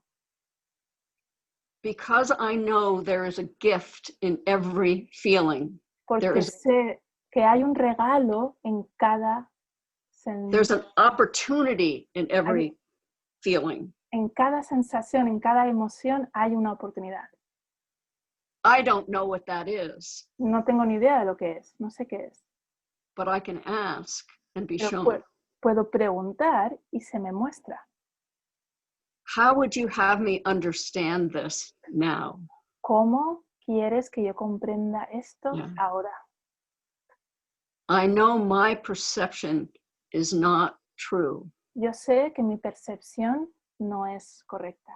because I know there is a gift in every feeling. porque There is, sé que hay un regalo en cada there's an opportunity in every feeling. en cada sensación, en cada emoción hay una oportunidad. I don't know what that is, No tengo ni idea de lo que es, no sé qué es. but I can ask and be Pero shown. puedo preguntar y se me muestra. How would you have me understand this now? ¿Cómo quieres que yo comprenda esto Yeah. ahora? I know my perception is not true. Yo sé que mi percepción no es correcta.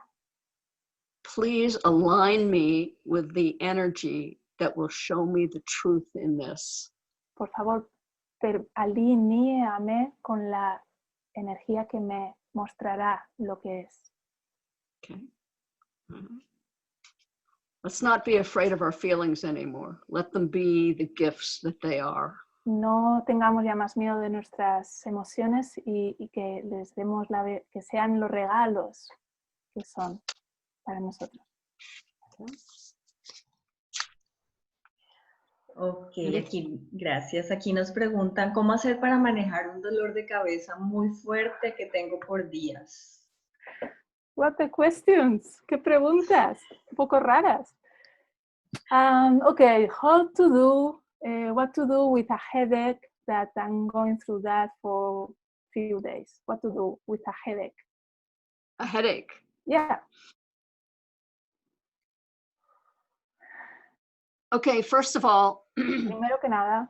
Please align me with the energy that will show me the truth in this. Por favor, alinéame con la energía que me mostrará lo que es. Okay. Let's not be afraid of our feelings anymore. Let them be the gifts that they are. No tengamos ya más miedo de nuestras emociones y que les demos que sean los regalos que son para nosotros. Ok, aquí, gracias. Aquí nos preguntan cómo hacer para manejar un dolor de cabeza muy fuerte que tengo por días. What the questions? ¿Qué preguntas? Un poco raras. Okay, what to do with a headache that I'm going through that for a few days. What to do with a headache? A headache. Yeah. Okay, first of all, Primero que nada,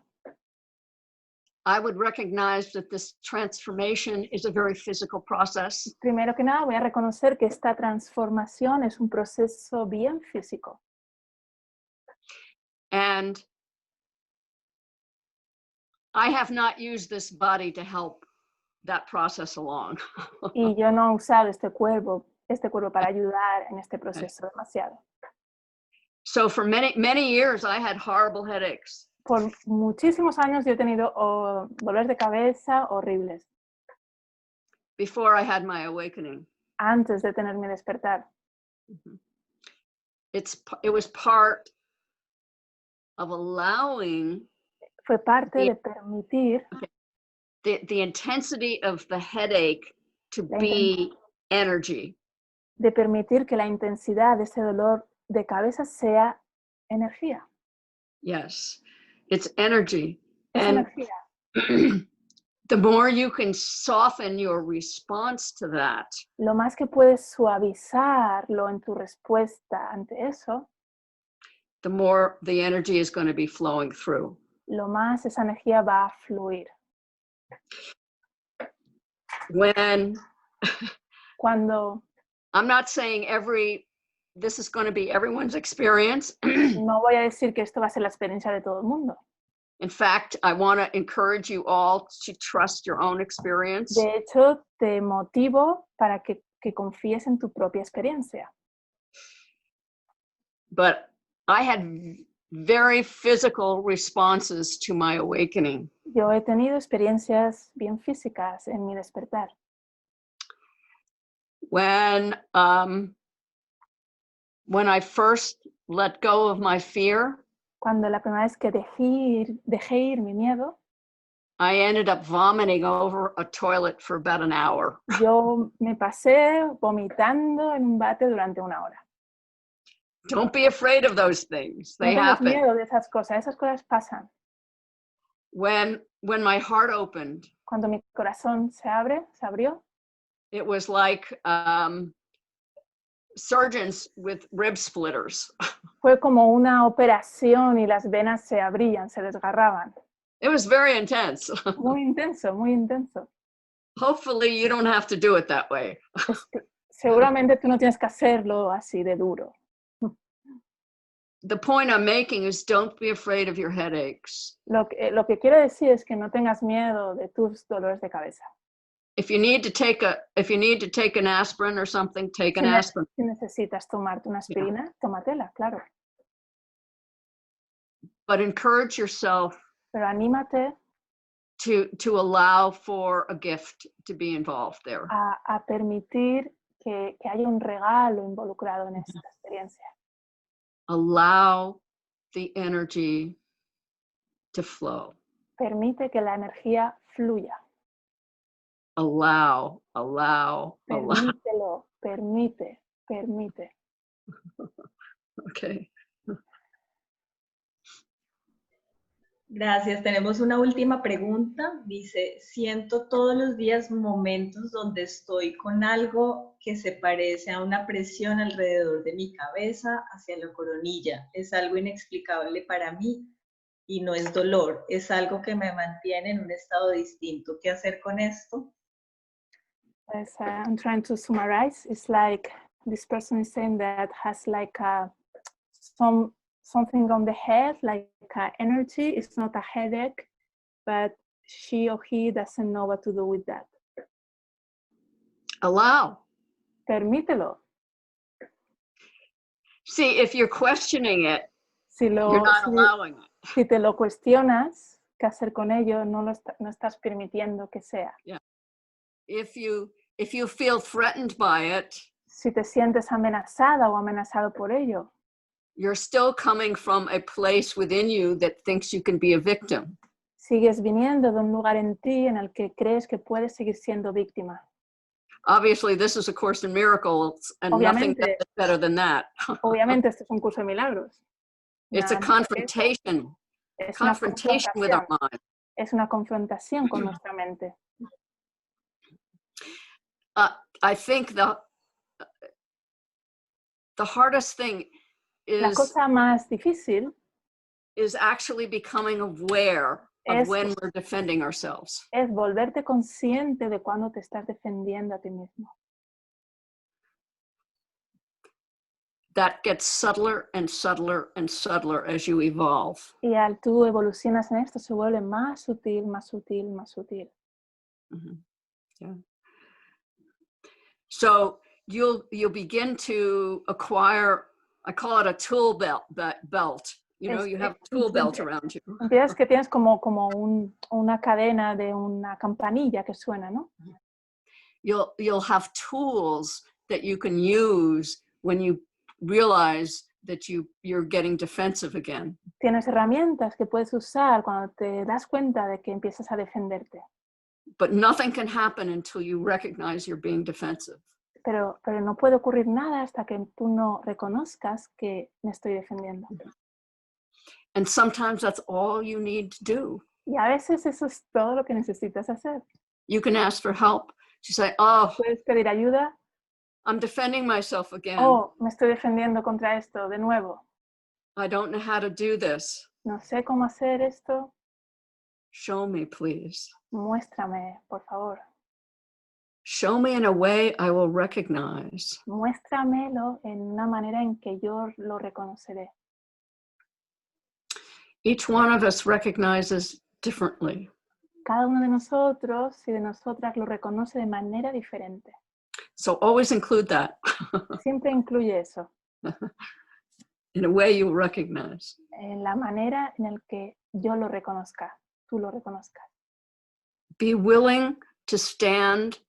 I would recognize that this transformation is a very physical process. primero que nada voy a reconocer que esta transformación es un proceso bien físico. And I have not used this body to help that process along. Y yo no he usado este cuerpo para ayudar en este proceso demasiado. So for many years, I had horrible headaches. Por muchísimos años yo he tenido dolores de cabeza horribles Before I had my awakening. antes de tener mi despertar. It was part of allowing Fue parte de permitir the intensity of the headache to be energy. De permitir que la intensidad de ese dolor de cabeza sea energía. Yes, it's energy. Es And energía. the more you can soften your response to that, Lo más que puedes suavizarlo en tu respuesta ante eso, the more the energy is going to be flowing through. lo más esa energía va a fluir. Cuando I'm not saying this is going to be everyone's experience. no voy a decir que esto va a ser la experiencia de todo el mundo. In fact, I want to encourage you all to trust your own experience. De hecho, te motivo para que confíes en tu propia experiencia. But I had very physical responses to my awakening. Yo he tenido experiencias bien físicas en mi despertar. When I first let go of my fear, Cuando la primera vez que dejé ir mi miedo, I ended up vomiting over a toilet for about an hour. yo me pasé vomitando en un bate durante una hora. Don't be afraid of those things. They No tengas happen. miedo de esas cosas pasan. When my heart opened, Cuando mi corazón se abrió, it was like surgeons with rib splitters. Fue como una operación y las venas se abrían, se desgarraban. It was very intense. Muy intenso, muy intenso. Hopefully you don't have to do it that way. Seguramente tú no tienes que hacerlo así de duro. The point I'm making is don't be afraid of your headaches. Lo que quiero decir es que no tengas miedo de tus dolores de cabeza. If you need to take an aspirin or something, take an aspirin. Si necesitas tomarte una aspirina, tómatela, claro. But encourage yourself Pero anímate to allow for a gift to be involved there. a permitir que haya un regalo involucrado en esta experiencia. Allow the energy to flow. Permite que la energía fluya. Allow. Permítelo, permite. Okay. Gracias. Tenemos una última pregunta. Dice, siento todos los días momentos donde estoy con algo que se parece a una presión alrededor de mi cabeza hacia la coronilla. Es algo inexplicable para mí y no es dolor. Es algo que me mantiene en un estado distinto. ¿Qué hacer con esto? As I'm trying to summarize, it's like this person is saying that has like something on the head, like energy. It's not a headache, but she or he doesn't know what to do with that. Allow. Permítelo. See, if you're questioning it, You're not allowing it. Si te lo cuestionas, ¿qué hacer con ello? No estás permitiendo que sea. Yeah. If you feel threatened by it, Si te sientes amenazada o amenazado por ello, you're still coming from a place within you that thinks you can be a victim. sigues viniendo de un lugar en ti en el que crees que puedes seguir siendo víctima. Obviously, this is a Course in Miracles, and nothing is better than that. Obviamente, este es un curso de milagros. It's a confrontation. Es Confrontation with our mind. Es una confrontación con nuestra mente. I think the hardest thing La cosa más difícil is actually becoming aware of when we're defending ourselves. Es volverte consciente de cuando te estás defendiendo a ti mismo. That gets subtler and subtler and subtler as you evolve. Y al tú evolucionas en esto, se vuelve más sutil, más sutil, más sutil. Mm-hmm. Yeah. So you'll begin to acquire, I call it a tool belt. You know, you have a tool belt around you. Empiezas que tienes como una cadena de una campanilla que suena, ¿no? You'll have tools that you can use when you realize that you're getting defensive again. Tienes herramientas que puedes usar cuando te das cuenta de que empiezas a defenderte. But nothing can happen until you recognize you're being defensive. Pero no puede ocurrir nada hasta que tú no reconozcas que me estoy defendiendo. And sometimes that's all you need to do. Y a veces eso es todo lo que necesitas hacer. You can ask for help. You say, oh, puedes pedir ayuda. I'm defending myself again. Oh, me estoy defendiendo contra esto de nuevo. I don't know how to do this. No sé cómo hacer esto. Show me, please. Muéstrame, por favor. Show me in a way I will recognize. Muéstramelo en una manera en que yo lo reconoceré. Each one of us recognizes differently. Cada uno de nosotros y de nosotras lo reconoce de manera diferente. So always include that. Siempre incluye eso. In a way you'll recognize. En la manera en la que yo lo reconozca, tú lo reconozcas. Be willing to stand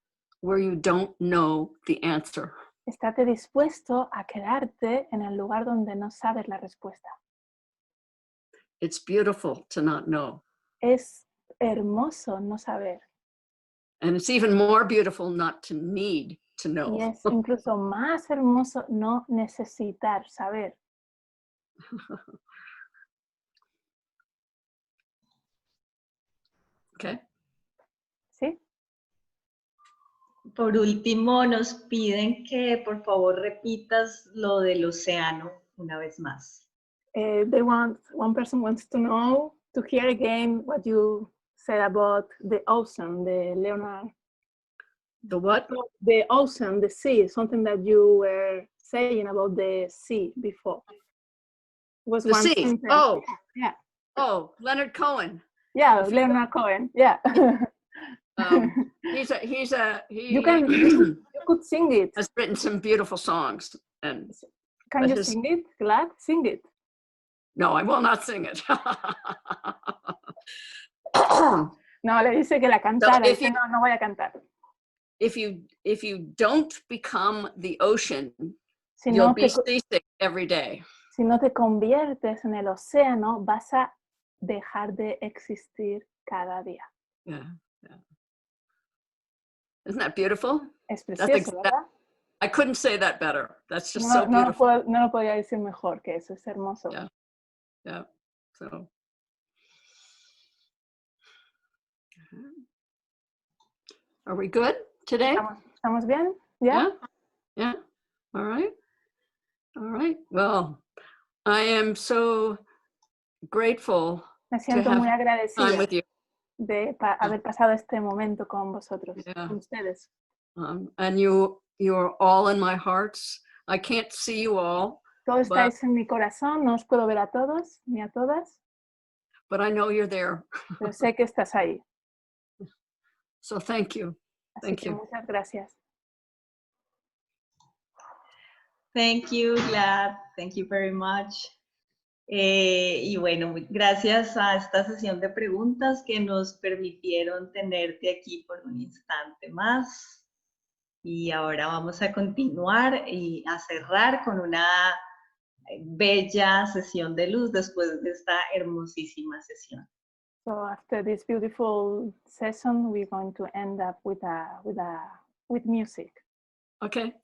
where you don't know the answer. Estate dispuesto a quedarte en el lugar donde no sabes la respuesta. It's beautiful to not know. Es hermoso no saber. And it's even more beautiful not to need to know. Y es incluso más hermoso no necesitar saber. Okay? ¿Sí? Por último, nos piden que por favor repitas lo del océano una vez más. One person wants to know, to hear again what you said about the ocean, the Leonard. The what? The ocean, the sea, something that you were saying about the sea before. Was The one sea. sentence. Oh, Yeah. oh, Leonard Cohen. Yeah, If you- Leonard Cohen. Yeah. You can you could sing it. has written some beautiful songs. And Can but you his- sing it, Glad? Sing it. no, I will not sing it. No, le dice que la cantara. if Dice, you- no, no voy a cantar. if you don't become the ocean, Si you'll no, be te, seasick every day. si no te conviertes en el océano, vas a dejar de existir cada día. Yeah, yeah. Isn't that beautiful? Es That's precioso, ¿verdad? I couldn't say that better. That's just No, so no, beautiful. no lo podía decir mejor que eso, es hermoso. Yeah. Yeah. So. Are we good today? ¿Estamos bien? ¿Ya? Yeah. All right. All right. Well, I am so grateful Me siento have muy time agradecida with you. de haber pasado este momento con vosotros, Yeah. con ustedes. And you are all in my hearts. I can't see you all, Todos estáis en mi corazón, no os puedo ver a todos ni a todas, but I know you're there. pero sé que estás ahí. So thank you. Así Thank que you. muchas gracias. Thank you, Glad. Thank you very much. Y bueno, gracias a esta sesión de preguntas que nos permitieron tenerte aquí por un instante más. Y ahora vamos a continuar y a cerrar con una bella sesión de luz después de esta hermosísima sesión. So after this beautiful session, we're going to end up with music. Okay.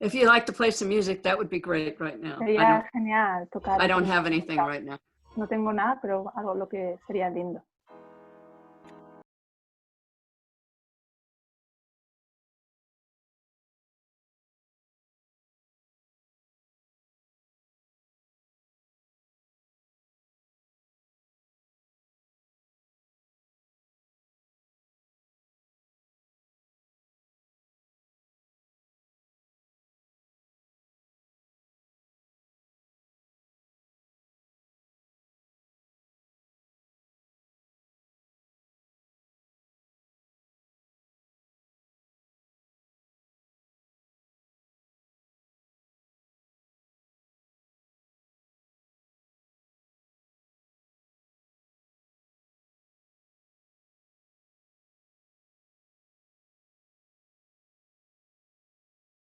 If you'd like to play some music, that would be great right now. Sería genial tocar. I don't have anything right now. No tengo nada, pero algo lo que sería lindo.